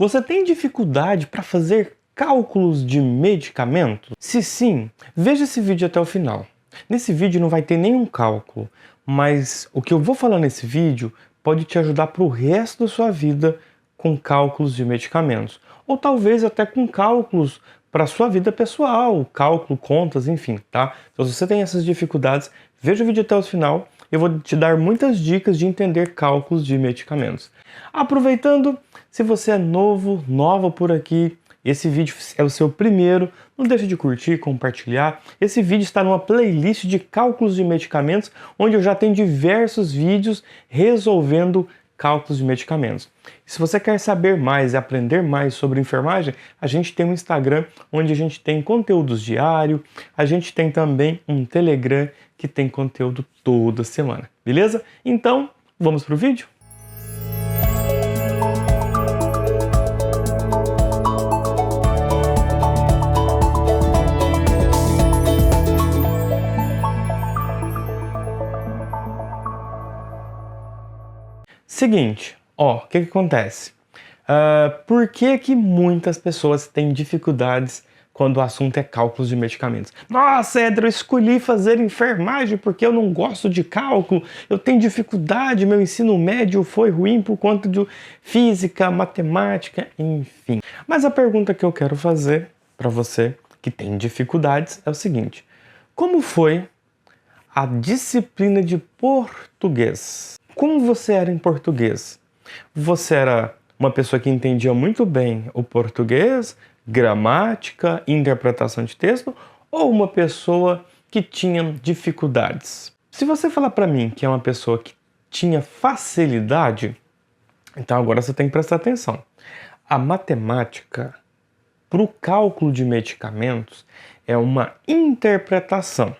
Você tem dificuldade para fazer cálculos de medicamentos? Se sim, veja esse vídeo até o final. Nesse vídeo não vai ter nenhum cálculo, mas o que eu vou falar nesse vídeo pode te ajudar para o resto da sua vida com cálculos de medicamentos. Ou talvez até com cálculos para a sua vida pessoal, cálculo, contas, enfim, tá? Então se você tem essas dificuldades, veja o vídeo até o final. Eu vou te dar muitas dicas de entender cálculos de medicamentos. Aproveitando, se você é novo, nova por aqui, esse vídeo é o seu primeiro, não deixe de curtir, compartilhar. Esse vídeo está numa playlist de cálculos de medicamentos, onde eu já tenho diversos vídeos resolvendo cálculos de medicamentos. Se você quer saber mais e aprender mais sobre enfermagem, a gente tem um Instagram onde a gente tem conteúdos diários, a gente tem também um Telegram que tem conteúdo toda semana, beleza? Então, vamos pro vídeo? Seguinte, ó, o que acontece? Por que muitas pessoas têm dificuldades quando o assunto é cálculos de medicamentos? Nossa, Éder, eu escolhi fazer enfermagem porque eu não gosto de cálculo, eu tenho dificuldade, meu ensino médio foi ruim por conta de física, matemática, enfim. Mas a pergunta que eu quero fazer para você que tem dificuldades é o seguinte: como foi a disciplina de português? Como você era em português? Você era uma pessoa que entendia muito bem o português, gramática, interpretação de texto, ou uma pessoa que tinha dificuldades? Se você falar para mim que é uma pessoa que tinha facilidade, então agora você tem que prestar atenção. A matemática para o cálculo de medicamentos é uma interpretação,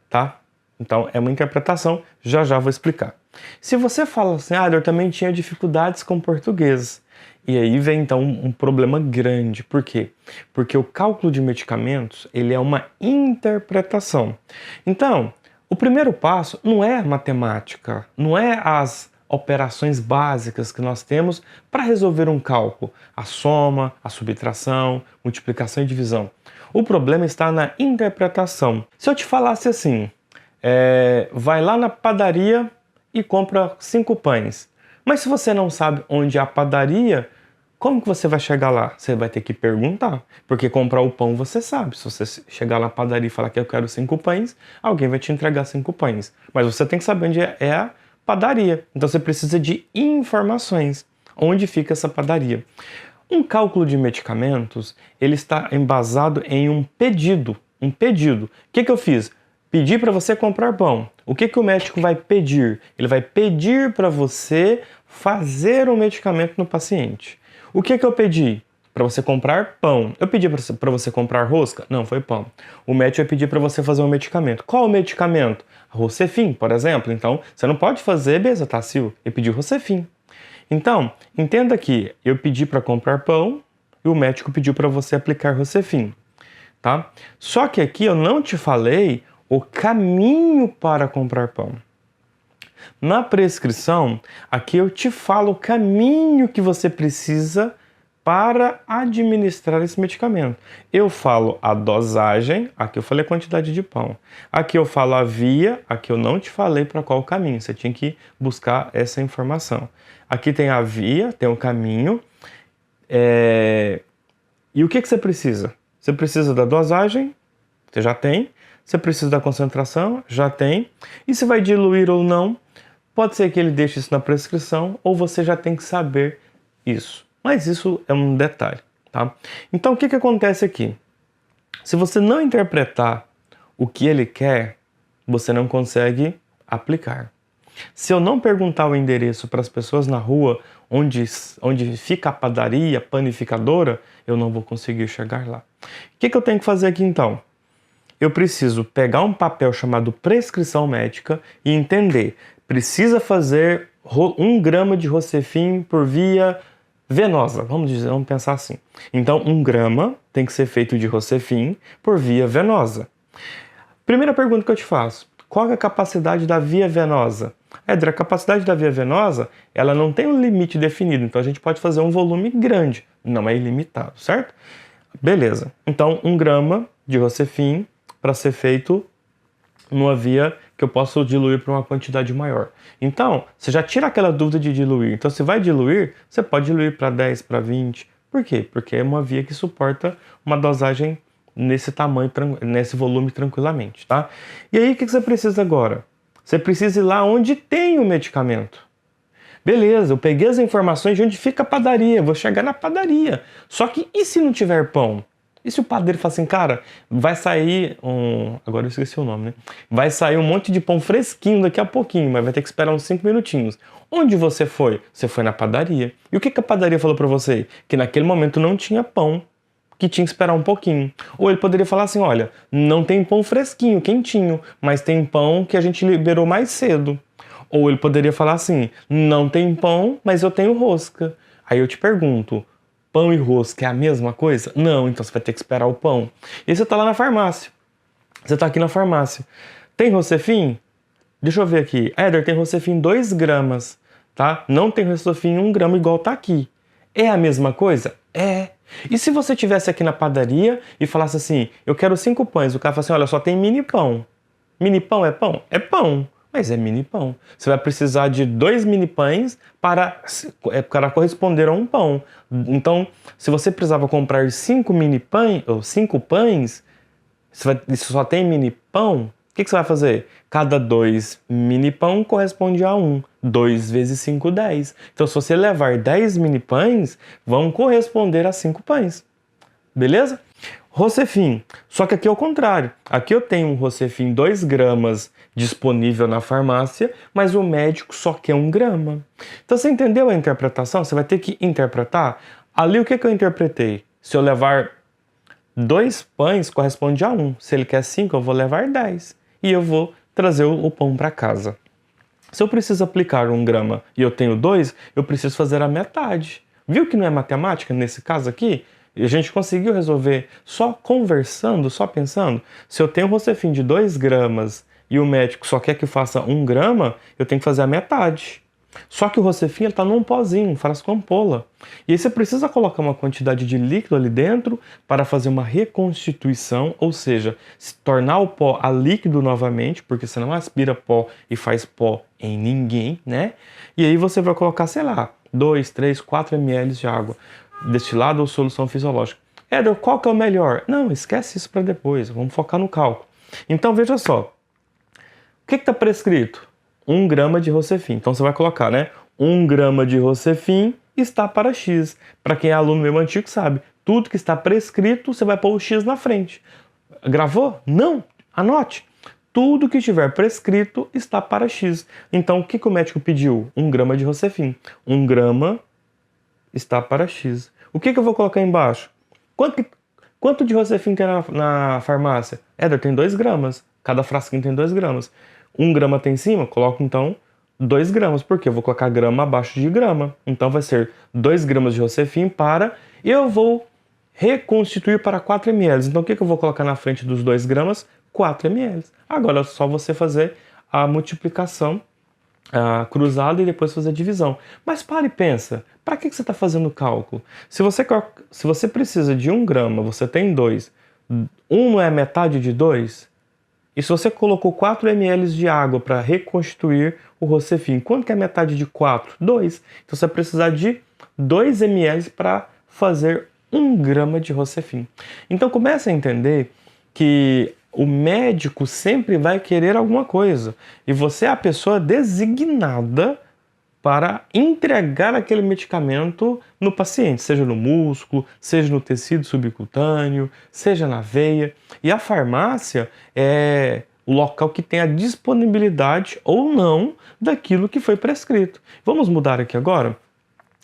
tá? Então é uma interpretação, já vou explicar. Se você fala assim, eu também tinha dificuldades com português, e aí vem então um problema grande. Por quê? Porque o cálculo de medicamentos, ele é uma interpretação. Então, o primeiro passo não é a matemática, não é as operações básicas que nós temos para resolver um cálculo, a soma, a subtração, multiplicação e divisão. O problema está na interpretação. Se eu te falasse assim, vai lá na padaria e compra 5 pães. Mas se você não sabe onde é a padaria, como que você vai chegar lá? Você vai ter que perguntar, porque comprar o pão você sabe. Se você chegar na padaria e falar que eu quero 5 pães, alguém vai te entregar 5 pães. Mas você tem que saber onde é a padaria. Então você precisa de informações. Onde fica essa padaria? Um cálculo de medicamentos, ele está embasado em um pedido. Um pedido. O que eu fiz? Pedi para você comprar pão. O que o médico vai pedir? Ele vai pedir para você fazer um medicamento no paciente. O que eu pedi? Para você comprar pão. Eu pedi para você comprar rosca? Não, foi pão. O médico vai pedir para você fazer um medicamento. Qual o medicamento? Rocefin, por exemplo. Então, você não pode fazer Bezetacil. Ele pediu Rocefin. Então, entenda que eu pedi para comprar pão e o médico pediu para você aplicar Rocefin. Tá? Só que aqui eu não te falei o caminho para comprar pão. Na prescrição, aqui eu te falo o caminho que você precisa para administrar esse medicamento. Eu falo a dosagem, aqui eu falei a quantidade de pão. Aqui eu falo a via, aqui eu não te falei para qual caminho, você tinha que buscar essa informação. Aqui tem a via, tem o caminho. E o que você precisa? Você precisa da dosagem, você já tem. Você precisa da concentração? Já tem. E se vai diluir ou não? Pode ser que ele deixe isso na prescrição ou você já tem que saber isso. Mas isso é um detalhe, tá? Então o que acontece aqui? Se você não interpretar o que ele quer, você não consegue aplicar. Se eu não perguntar o endereço para as pessoas na rua onde fica a padaria, a panificadora, eu não vou conseguir chegar lá. O que eu tenho que fazer aqui então? Eu preciso pegar um papel chamado prescrição médica e entender, precisa fazer 1 grama de Rocefin por via venosa, vamos pensar assim. Então 1 grama tem que ser feito de Rocefin por via venosa. Primeira pergunta que eu te faço, Qual é a capacidade da via venosa? Éder, a capacidade da via venosa, ela não tem um limite definido, então a gente pode fazer um volume grande, não é ilimitado, certo? Beleza, então 1 grama de Rocefin para ser feito numa via que eu posso diluir para uma quantidade maior. Então, você já tira aquela dúvida de diluir. Então, se vai diluir, você pode diluir para 10, para 20. Por quê? Porque é uma via que suporta uma dosagem nesse tamanho, nesse volume tranquilamente, tá? E aí, o que você precisa agora? Você precisa ir lá onde tem o medicamento. Beleza, eu peguei as informações de onde fica a padaria, vou chegar na padaria. Só que e se não tiver pão? E se o padeiro fala assim, cara, vai sair agora eu esqueci o nome, né? Vai sair um monte de pão fresquinho daqui a pouquinho, mas vai ter que esperar uns 5 minutinhos. Onde você foi? Você foi na padaria. E o que a padaria falou pra você? Que naquele momento não tinha pão, que tinha que esperar um pouquinho. Ou ele poderia falar assim, olha, não tem pão fresquinho, quentinho, mas tem pão que a gente liberou mais cedo. Ou ele poderia falar assim, não tem pão, mas eu tenho rosca. Aí eu te pergunto, pão e rosca é a mesma coisa? Não, então você vai ter que esperar o pão. E você tá lá na farmácia. Você tá aqui na farmácia. Tem Rocefin? Deixa eu ver aqui. Éder, tem Rocefin 2 gramas, tá? Não tem Rocefin 1 grama igual tá aqui. É a mesma coisa? É. E se você tivesse aqui na padaria e falasse assim, eu quero 5 pães. O cara fala assim, olha, só tem mini pão. Mini pão é pão? É pão. Mas é mini pão. Você vai precisar de 2 mini pães para corresponder a um pão. Então, se você precisava comprar 5 mini pães, ou 5 pães, se só tem mini pão, o que você vai fazer? Cada 2 mini pão corresponde a 1. 2 vezes 5, 10. Então, se você levar 10 mini pães, vão corresponder a 5 pães. Beleza? Rocefin. Só que aqui é o contrário. Aqui eu tenho um Rocefin 2 gramas disponível na farmácia, mas o médico só quer 1 grama. Então você entendeu a interpretação? Você vai ter que interpretar. Ali o que eu interpretei? Se eu levar 2 pães, corresponde a 1. Se ele quer 5, eu vou levar 10. E eu vou trazer o pão para casa. Se eu preciso aplicar 1 grama e eu tenho 2, eu preciso fazer a metade. Viu que não é matemática nesse caso aqui? E a gente conseguiu resolver só conversando, só pensando. Se eu tenho um Rocefin de 2 gramas e o médico só quer que eu faça 1 grama, eu tenho que fazer a metade. Só que o Rocefin está num pozinho, um frasco ampola. E aí você precisa colocar uma quantidade de líquido ali dentro para fazer uma reconstituição, ou seja, se tornar o pó a líquido novamente, porque você não aspira pó e faz pó em ninguém, né? E aí você vai colocar, sei lá, 2, 3, 4 ml de água, destilado ou solução fisiológica. Éder, qual que é o melhor? Não, esquece isso para depois, vamos focar no cálculo. Então veja só, o que está prescrito? 1 grama de Rocefin. Então você vai colocar, né? 1 grama de Rocefin está para X. Para quem é aluno meu antigo sabe, tudo que está prescrito, você vai pôr o X na frente. Gravou? Não. Anote. Tudo que estiver prescrito está para X. Então o que o médico pediu? 1 grama de Rocefin. 1 grama está para X. O que eu vou colocar embaixo? Quanto de Rocefin tem na farmácia? Éder, tem 2 gramas. Cada frasquinho tem 2 gramas. 1 grama tem em cima? Coloco então 2 gramas, porque eu vou colocar grama abaixo de grama. Então vai ser 2 gramas de Rocefin para... Eu vou reconstituir para 4 ml. Então o que eu vou colocar na frente dos 2 gramas? 4 ml. Agora é só você fazer a multiplicação cruzada e depois fazer a divisão. Mas para e pensa, para que você está fazendo o cálculo? Se você precisa de 1 grama, você tem 2, 1 não é metade de 2? E se você colocou 4 ml de água para reconstituir o Rocefin, quanto que é metade de 4? 2. Então você vai precisar de 2 ml para fazer 1 grama de Rocefin. Então comece a entender que o médico sempre vai querer alguma coisa. E você é a pessoa designada para entregar aquele medicamento no paciente, seja no músculo, seja no tecido subcutâneo, seja na veia. E a farmácia é o local que tem a disponibilidade ou não daquilo que foi prescrito. Vamos mudar aqui agora?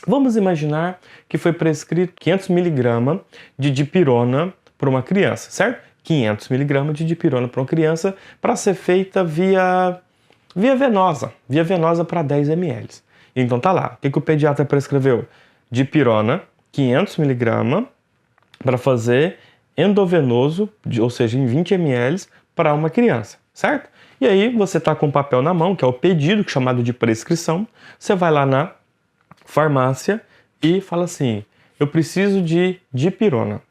Vamos imaginar que foi prescrito 500 mg de dipirona para uma criança, certo? 500 mg de dipirona para uma criança para ser feita via venosa para 10 ml. Então tá lá, o que o pediatra prescreveu? Dipirona, 500 mg, para fazer endovenoso, ou seja, em 20 ml, para uma criança. certo? E aí você está com o papel na mão, que é o pedido, chamado de prescrição. Você vai lá na farmácia e fala assim: eu preciso de dipirona.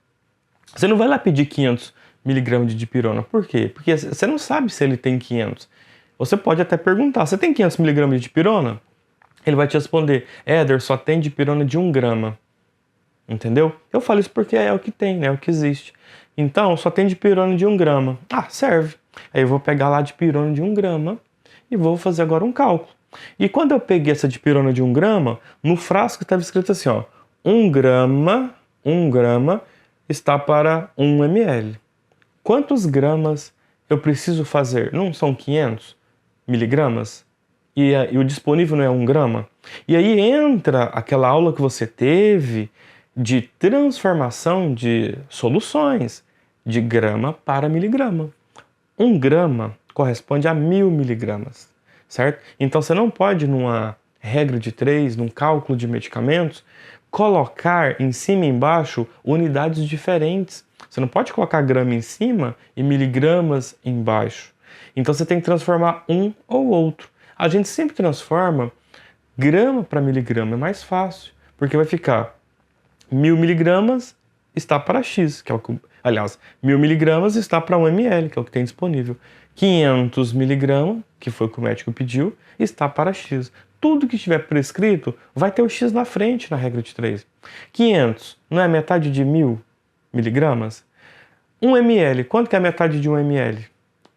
Você não vai lá pedir 500 miligramas de dipirona. Por quê? Porque você não sabe se ele tem 500. Você pode até perguntar: você tem 500 miligramas de dipirona? Ele vai te responder: Éder, só tem dipirona de 1 grama. Entendeu? Eu falo isso porque é o que tem, né? É o que existe. Então, só tem dipirona de 1 grama. Ah, serve. Aí eu vou pegar lá a dipirona de 1 grama e vou fazer agora um cálculo. E quando eu peguei essa dipirona de 1 grama, no frasco estava escrito assim, ó: 1 grama está para 1 ml. Quantos gramas eu preciso fazer? Não são 500 miligramas? E o disponível não é 1 grama? E aí entra aquela aula que você teve de transformação de soluções de grama para miligrama. 1 grama corresponde a 1000 miligramas, certo? Então você não pode, numa regra de 3, num cálculo de medicamentos, colocar em cima e embaixo unidades diferentes. Você não pode colocar grama em cima e miligramas embaixo. Então você tem que transformar um ou outro. A gente sempre transforma grama para miligrama, é mais fácil, porque vai ficar 1000 miligramas está para X, que é o que, aliás, 1000 miligramas está para 1 ml, que é o que tem disponível. 500 miligramas, que foi o que o médico pediu, está para X. Tudo que estiver prescrito vai ter o X na frente na regra de 3. 500 não é metade de 1000 miligramas? 1 ml, quanto que é a metade de 1 ml?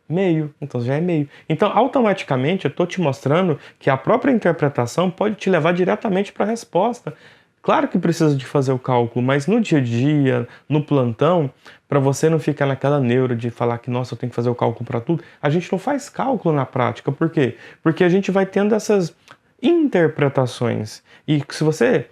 Meio, então já é meio. Então, automaticamente, eu estou te mostrando que a própria interpretação pode te levar diretamente para a resposta. Claro que precisa de fazer o cálculo, mas no dia a dia, no plantão, para você não ficar naquela neura de falar que, nossa, eu tenho que fazer o cálculo para tudo, a gente não faz cálculo na prática. Por quê? Porque a gente vai tendo essas interpretações. E se você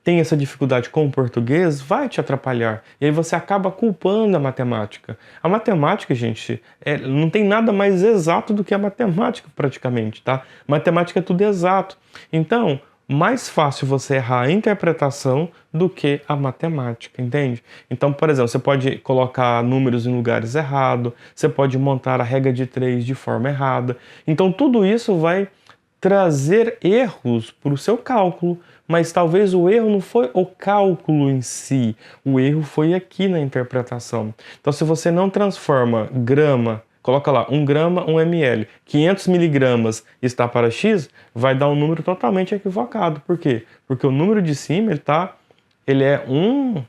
tem essa dificuldade com o português, vai te atrapalhar. E aí você acaba culpando a matemática. A matemática, gente, não tem nada mais exato do que a matemática, praticamente, tá? Matemática é tudo exato. Então, mais fácil você errar a interpretação do que a matemática, entende? Então, por exemplo, você pode colocar números em lugares errados, você pode montar a regra de 3 de forma errada. Então, tudo isso vai trazer erros para o seu cálculo, mas talvez o erro não foi o cálculo em si, o erro foi aqui na interpretação. Então, se você não transforma grama, coloca lá 1 grama, 1 ml, 500 miligramas está para X, vai dar um número totalmente equivocado. Por quê? Porque o número de cima, ele é 1,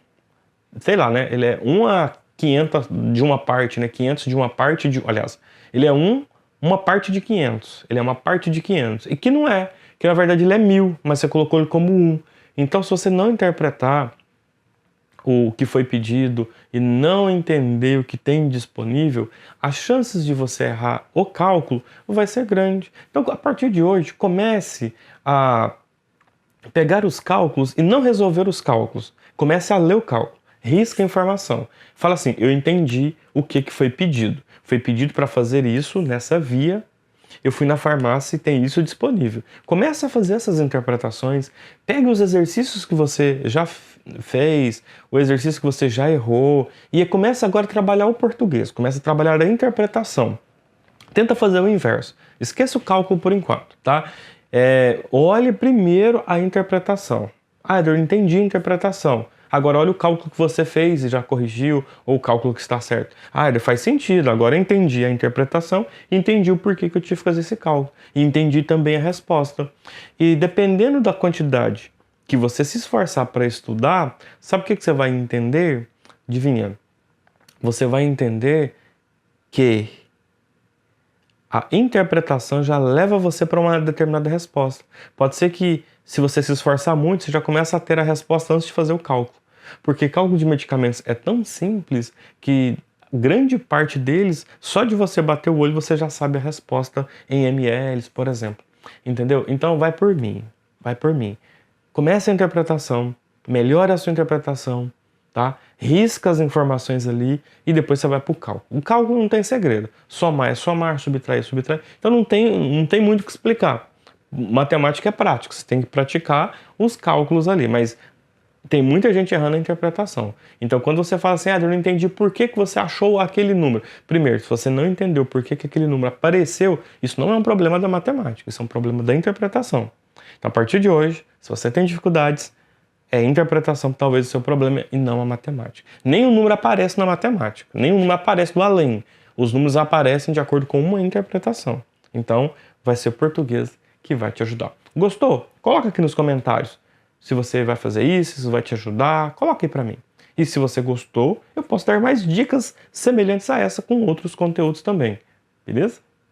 sei lá, né? Ele é 1 a 500 de uma parte, né? 500 de uma parte de, aliás, ele é uma parte de 500. Ele é uma parte de 500. E que não é. Que na verdade ele é 1000, mas você colocou ele como 1. Então, se você não interpretar o que foi pedido e não entender o que tem disponível, as chances de você errar o cálculo vai ser grande. Então, a partir de hoje, comece a pegar os cálculos e não resolver os cálculos. Comece a ler o cálculo. Risca a informação. Fala assim: eu entendi o que foi pedido. Foi pedido para fazer isso nessa via. Eu fui na farmácia e tem isso disponível. Comece a fazer essas interpretações. Pegue os exercícios que você já fez, o exercício que você já errou, e comece agora a trabalhar o português. Comece a trabalhar a interpretação. Tenta fazer o inverso. Esqueça o cálculo por enquanto, tá? Olhe primeiro a interpretação. Ah, eu entendi a interpretação. Agora olha o cálculo que você fez e já corrigiu, ou o cálculo que está certo. Ah, ele faz sentido, agora eu entendi a interpretação, entendi o porquê que eu tive que fazer esse cálculo. E entendi também a resposta. E dependendo da quantidade que você se esforçar para estudar, sabe o que você vai entender? Adivinha? Você vai entender que a interpretação já leva você para uma determinada resposta. Pode ser que, se você se esforçar muito, você já começa a ter a resposta antes de fazer o cálculo. Porque cálculo de medicamentos é tão simples que grande parte deles, só de você bater o olho, você já sabe a resposta em ml, por exemplo. Entendeu? Então vai por mim. Vai por mim. Comece a interpretação, melhore a sua interpretação, tá? Risca as informações ali e depois você vai para o cálculo. O cálculo não tem segredo. Somar é somar, subtrair é subtrair. Então não tem muito o que explicar. Matemática é prática, você tem que praticar os cálculos ali, mas tem muita gente errando a interpretação. Então, quando você fala assim, eu não entendi por que que você achou aquele número. Primeiro, se você não entendeu por que que aquele número apareceu, isso não é um problema da matemática, isso é um problema da interpretação. Então, a partir de hoje, se você tem dificuldades, é a interpretação talvez o seu problema e não a matemática. Nem o número aparece na matemática, nem o número aparece do além. Os números aparecem de acordo com uma interpretação. Então, vai ser o português que vai te ajudar. Gostou? Coloca aqui nos comentários se você vai fazer isso, se isso vai te ajudar. Coloca aí pra mim. E se você gostou, eu posso dar mais dicas semelhantes a essa com outros conteúdos também. Beleza?